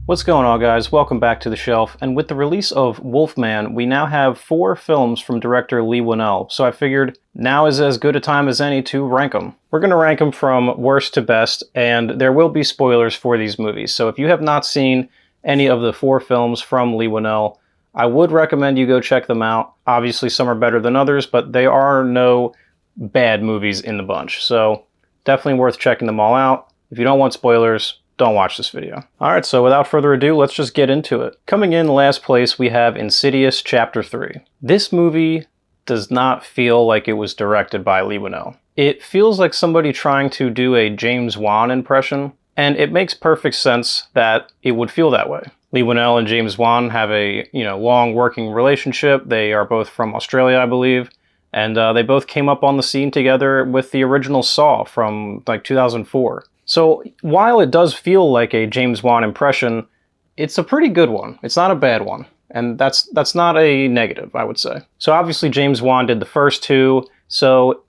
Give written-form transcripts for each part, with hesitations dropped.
What's going on, guys? Welcome back to the shelf. And with the release of Wolfman, we now have 4 films from director Leigh Whannell, so I figured now is as good a time as any to rank them. We're going to rank them from worst to best, and there will be spoilers for these movies. So if you have not seen any of the 4 films from Leigh Whannell, I would recommend you go check them out. Obviously, some are better than others, but they are no bad movies in the bunch. So definitely worth checking them all out. If you don't want spoilers, don't watch this video. Alright, so without further ado, let's just get into it. Coming in last place, we have Insidious Chapter 3. This movie does not feel like it was directed by Leigh Whannell. It feels like somebody trying to do a James Wan impression, and it makes perfect sense that it would feel that way. Leigh Whannell and James Wan have a long working relationship. They are both from Australia, I believe, and they both came up on the scene together with the original Saw from like 2004. So while it does feel like a James Wan impression, it's a pretty good one. It's not a bad one. And that's not a negative, I would say. So obviously James Wan did the first 2. So,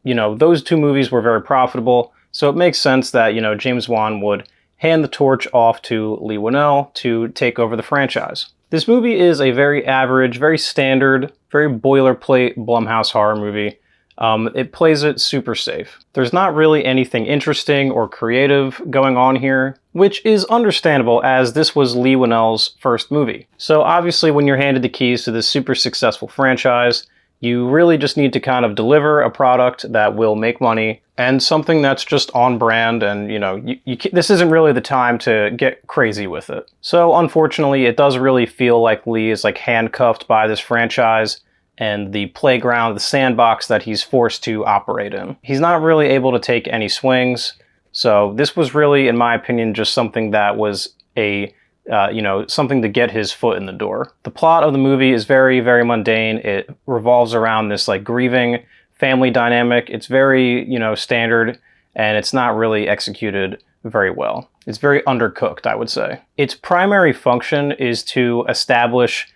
those 2 movies were very profitable. So it makes sense that, James Wan would hand the torch off to Leigh Whannell to take over the franchise. This movie is a very average, very standard, very boilerplate Blumhouse horror movie. It plays it super safe. There's not really anything interesting or creative going on here, which is understandable as this was Leigh Whannell's first movie. So obviously when you're handed the keys to this super successful franchise, you really just need to kind of deliver a product that will make money and something that's just on brand, and this isn't really the time to get crazy with it. So unfortunately, it does really feel like Leigh is like handcuffed by this franchise and the playground, the sandbox that he's forced to operate in. He's not really able to take any swings, so this was really, in my opinion, just something that was something to get his foot in the door. The plot of the movie is very, very mundane. It revolves around this like grieving family dynamic. It's very, standard, and it's not really executed very well. It's very undercooked, I would say. Its primary function is to establish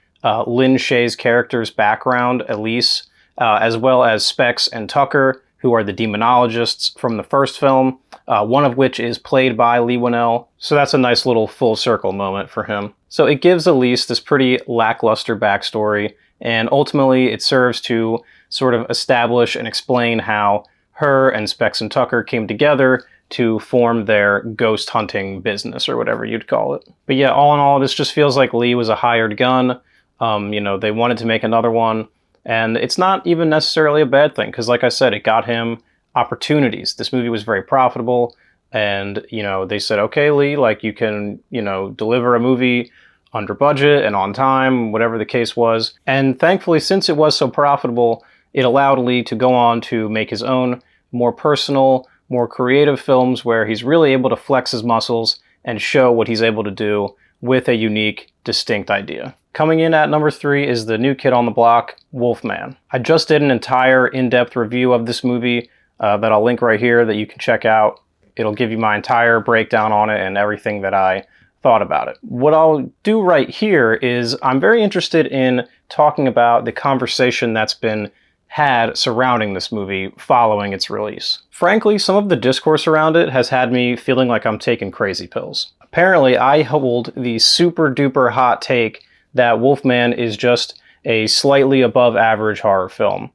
Lin Shaye's character's background, Elise, as well as Specs and Tucker, who are the demonologists from the first film, one of which is played by Leigh Whannell. So that's a nice little full circle moment for him. So it gives Elise this pretty lackluster backstory, and ultimately it serves to sort of establish and explain how her and Specs and Tucker came together to form their ghost hunting business, or whatever you'd call it. But yeah, all in all, this just feels like Leigh was a hired gun. They wanted to make another one, and it's not even necessarily a bad thing, because like I said, it got him opportunities. This movie was very profitable, and, they said, okay, Leigh, like, you can, deliver a movie under budget and on time, whatever the case was. And thankfully, since it was so profitable, it allowed Leigh to go on to make his own more personal, more creative films where he's really able to flex his muscles and show what he's able to do with a unique, distinct idea. Coming in at number 3 is the new kid on the block, Wolfman. I just did an entire in-depth review of this movie that I'll link right here that you can check out. It'll give you my entire breakdown on it and everything that I thought about it. What I'll do right here is I'm very interested in talking about the conversation that's been had surrounding this movie following its release. Frankly, some of the discourse around it has had me feeling like I'm taking crazy pills. Apparently, I hold the super duper hot take that Wolfman is just a slightly above average horror film,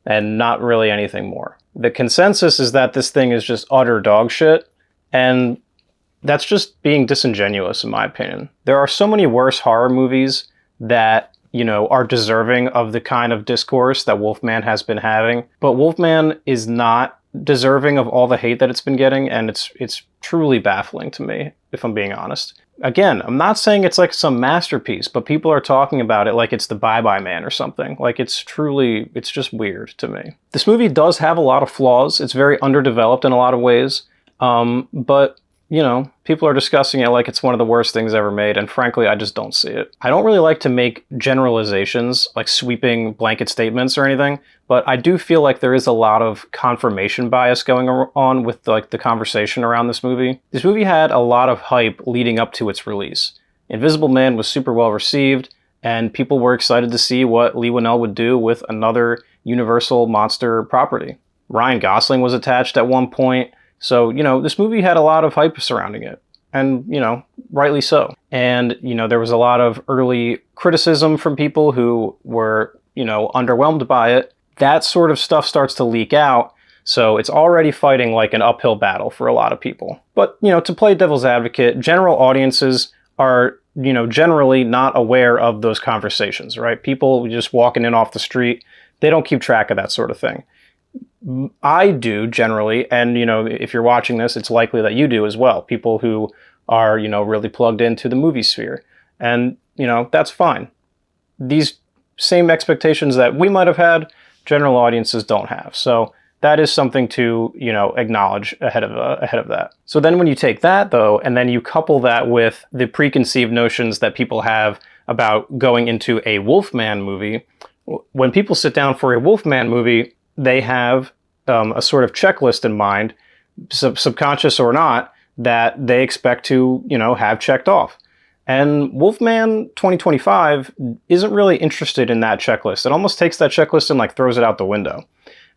and not really anything more. The consensus is that this thing is just utter dog shit, and that's just being disingenuous in my opinion. There are so many worse horror movies that, are deserving of the kind of discourse that Wolfman has been having, but Wolfman is not deserving of all the hate that it's been getting, and it's truly baffling to me, if I'm being honest. Again, I'm not saying it's like some masterpiece, but people are talking about it like it's the Bye Bye Man or something. Like it's just weird to me. This movie does have a lot of flaws. It's very underdeveloped in a lot of ways. But people are discussing it like it's one of the worst things ever made, and frankly, I just don't see it. I don't really like to make generalizations, like sweeping blanket statements or anything, but I do feel like there is a lot of confirmation bias going on with like the conversation around this movie. This movie had a lot of hype leading up to its release. Invisible Man was super well received, and people were excited to see what Leigh Whannell would do with another Universal monster property. Ryan Gosling was attached at one point. So, this movie had a lot of hype surrounding it. And, rightly so. And, there was a lot of early criticism from people who were, underwhelmed by it. That sort of stuff starts to leak out. So it's already fighting like an uphill battle for a lot of people. But, to play devil's advocate, general audiences are, generally not aware of those conversations, right? People just walking in off the street, they don't keep track of that sort of thing. I do generally, and if you're watching this, it's likely that you do as well. People who are really plugged into the movie sphere, and that's fine. These same expectations that we might have had, general audiences don't have. So that is something to acknowledge ahead of that. So then when you take that though, and then you couple that with the preconceived notions that people have about going into a Wolfman movie, when people sit down for a Wolfman movie, they have a sort of checklist in mind, subconscious or not, that they expect to, have checked off. And Wolfman 2025 isn't really interested in that checklist. It almost takes that checklist and throws it out the window.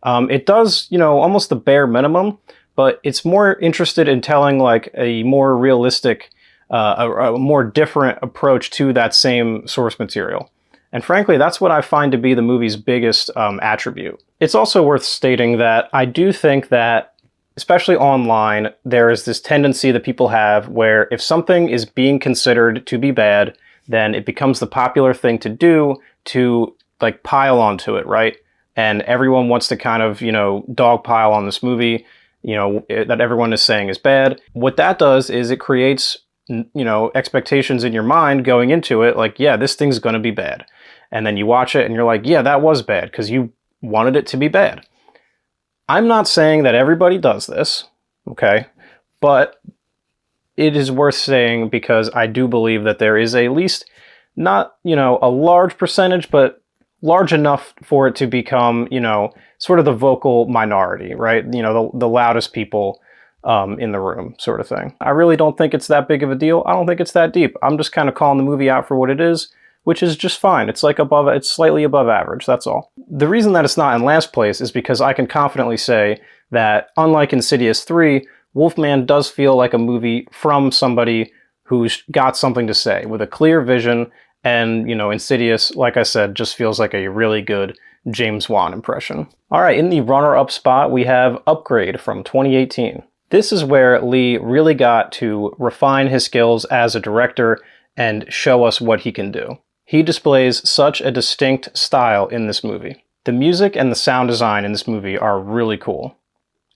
It does, almost the bare minimum, but it's more interested in telling a more realistic, a more different approach to that same source material. And frankly, that's what I find to be the movie's biggest attribute. It's also worth stating that I do think that, especially online, there is this tendency that people have where if something is being considered to be bad, then it becomes the popular thing to do to pile onto it, right? And everyone wants to kind of, dogpile on this movie, that everyone is saying is bad. What that does is it creates, expectations in your mind going into it, yeah, this thing's going to be bad. And then you watch it and you're like, yeah, that was bad because you wanted it to be bad. I'm not saying that everybody does this, okay? But it is worth saying because I do believe that there is at least not, a large percentage, but large enough for it to become, sort of the vocal minority, right? The loudest people in the room sort of thing. I really don't think it's that big of a deal. I don't think it's that deep. I'm just kind of calling the movie out for what it is, which is just fine. It's it's slightly above average, that's all. The reason that it's not in last place is because I can confidently say that unlike Insidious 3, Wolfman does feel like a movie from somebody who's got something to say with a clear vision, and Insidious, like I said, just feels like a really good James Wan impression. All right, in the runner-up spot, we have Upgrade from 2018. This is where Leigh really got to refine his skills as a director and show us what he can do. He displays such a distinct style in this movie. The music and the sound design in this movie are really cool.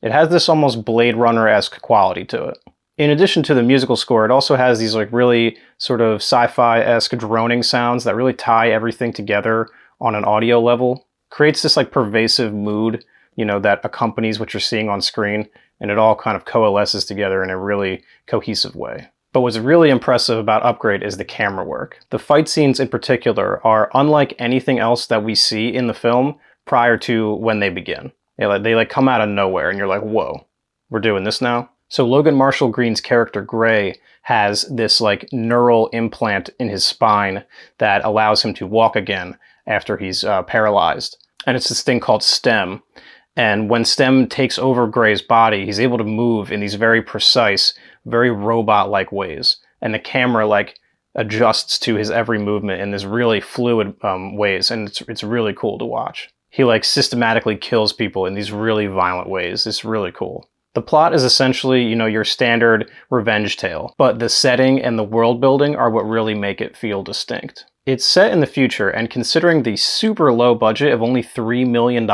It has this almost Blade Runner-esque quality to it. In addition to the musical score, it also has these really sort of sci-fi-esque droning sounds that really tie everything together on an audio level. Creates this pervasive mood, that accompanies what you're seeing on screen, and it all kind of coalesces together in a really cohesive way. But what's really impressive about Upgrade is the camera work. The fight scenes in particular are unlike anything else that we see in the film prior to when they begin. They come out of nowhere and you're like, whoa, we're doing this now? So Logan Marshall Green's character Gray has this neural implant in his spine that allows him to walk again after he's paralyzed. And it's this thing called STEM. And when STEM takes over Gray's body, he's able to move in these very precise, very robot-like ways. And the camera adjusts to his every movement in this really fluid ways. And it's really cool to watch. He systematically kills people in these really violent ways. It's really cool. The plot is essentially, your standard revenge tale, but the setting and the world building are what really make it feel distinct. It's set in the future, and considering the super low budget of only $3 million,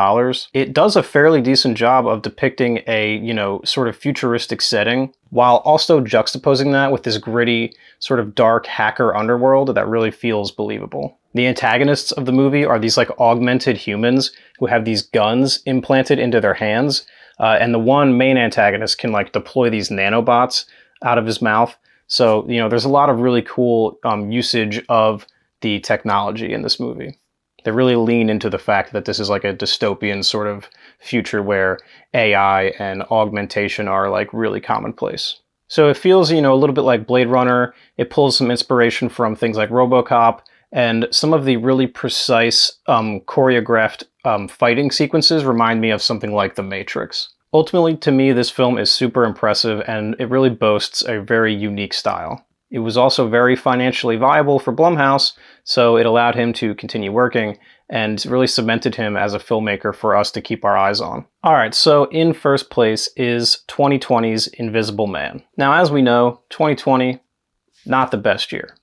it does a fairly decent job of depicting a, sort of futuristic setting, while also juxtaposing that with this gritty, sort of dark hacker underworld that really feels believable. The antagonists of the movie are these augmented humans who have these guns implanted into their hands, and the one main antagonist can deploy these nanobots out of his mouth. So, there's a lot of really cool usage of the technology in this movie. They really lean into the fact that this is a dystopian sort of future where AI and augmentation are really commonplace. So it feels, a little bit like Blade Runner. It pulls some inspiration from things like RoboCop, and some of the really precise choreographed fighting sequences remind me of something like The Matrix. Ultimately, to me, this film is super impressive and it really boasts a very unique style. It was also very financially viable for Blumhouse, so it allowed him to continue working and really cemented him as a filmmaker for us to keep our eyes on. Alright, so in first place is 2020's Invisible Man. Now, as we know, 2020, not the best year.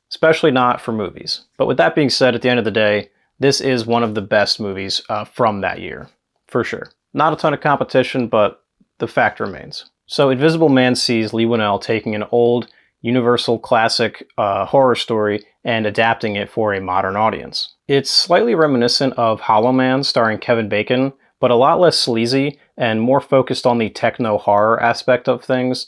Especially not for movies. But with that being said, at the end of the day, this is one of the best movies from that year, for sure. Not a ton of competition, but the fact remains. So Invisible Man sees Leigh Whannell taking an old, universal classic horror story and adapting it for a modern audience. It's slightly reminiscent of Hollow Man starring Kevin Bacon, but a lot less sleazy and more focused on the techno-horror aspect of things,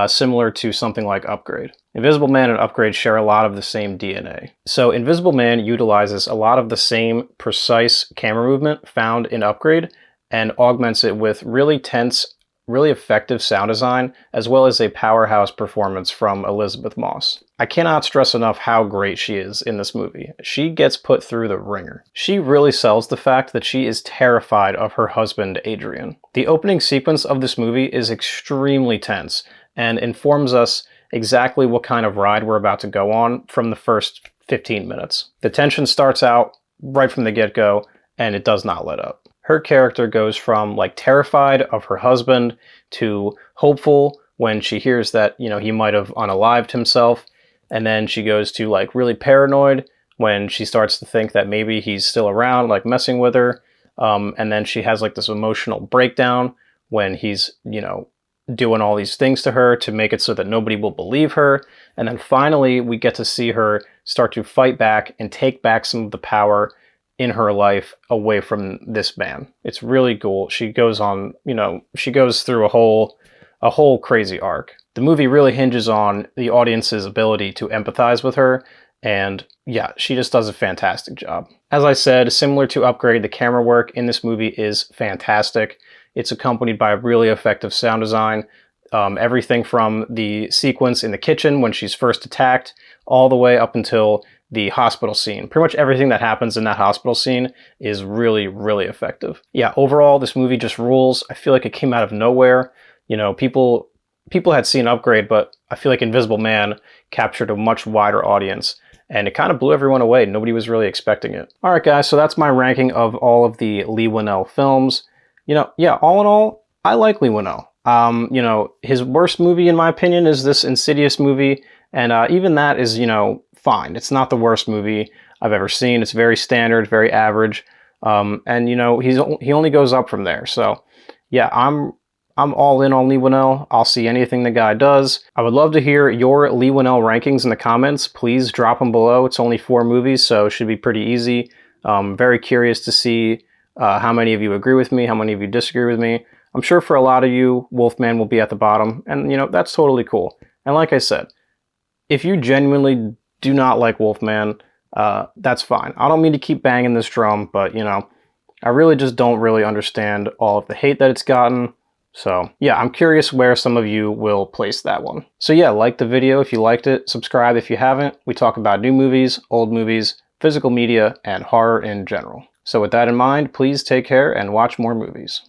similar to something like Upgrade. Invisible Man and Upgrade share a lot of the same DNA. So Invisible Man utilizes a lot of the same precise camera movement found in Upgrade and augments it with really tense, really effective sound design, as well as a powerhouse performance from Elizabeth Moss. I cannot stress enough how great she is in this movie. She gets put through the ringer. She really sells the fact that she is terrified of her husband, Adrian. The opening sequence of this movie is extremely tense and informs us exactly what kind of ride we're about to go on from the first 15 minutes. The tension starts out right from the get-go, and it does not let up. Her character goes from like terrified of her husband to hopeful when she hears that, you know, he might have unalived himself. And then she goes to like really paranoid when she starts to think that maybe he's still around, like messing with her. And then she has like this emotional breakdown when he's, you know, doing all these things to her to make it so that nobody will believe her. And then finally, we get to see her start to fight back and take back some of the power in her life away from this man. It's really cool. She goes on, you know, she goes through a whole crazy arc. The movie really hinges on the audience's ability to empathize with her, and yeah, she just does a fantastic job. As I said, similar to Upgrade, the camera work in this movie is fantastic. It's accompanied by really effective sound design. Everything from the sequence in the kitchen when she's first attacked, all the way up until the hospital scene. Pretty much everything that happens in that hospital scene is really, really effective. Yeah, overall, this movie just rules. I feel like it came out of nowhere. You know, people had seen Upgrade, but I feel like Invisible Man captured a much wider audience, and it kind of blew everyone away. Nobody was really expecting it. All right, guys, so that's my ranking of all of the Leigh Whannell films. You know, yeah, all in all, I like Leigh Whannell. You know, his worst movie, in my opinion, is this Insidious movie, and even that is, you know, fine. It's not the worst movie I've ever seen. It's very standard, very average, and you know, he only goes up from there. So, yeah, I'm all in on Leigh Whannell. I'll see anything the guy does. I would love to hear your Leigh Whannell rankings in the comments. Please drop them below. It's only 4 movies, so it should be pretty easy. Very curious to see how many of you agree with me, how many of you disagree with me. I'm sure for a lot of you, Wolfman will be at the bottom, and you know, that's totally cool. And like I said, if you genuinely do not like Wolfman, that's fine. I don't mean to keep banging this drum, but you know, I really just don't really understand all of the hate that it's gotten. So yeah, I'm curious where some of you will place that one. So yeah, like the video if you liked it, subscribe if you haven't. We talk about new movies, old movies, physical media, and horror in general. So with that in mind, please take care and watch more movies.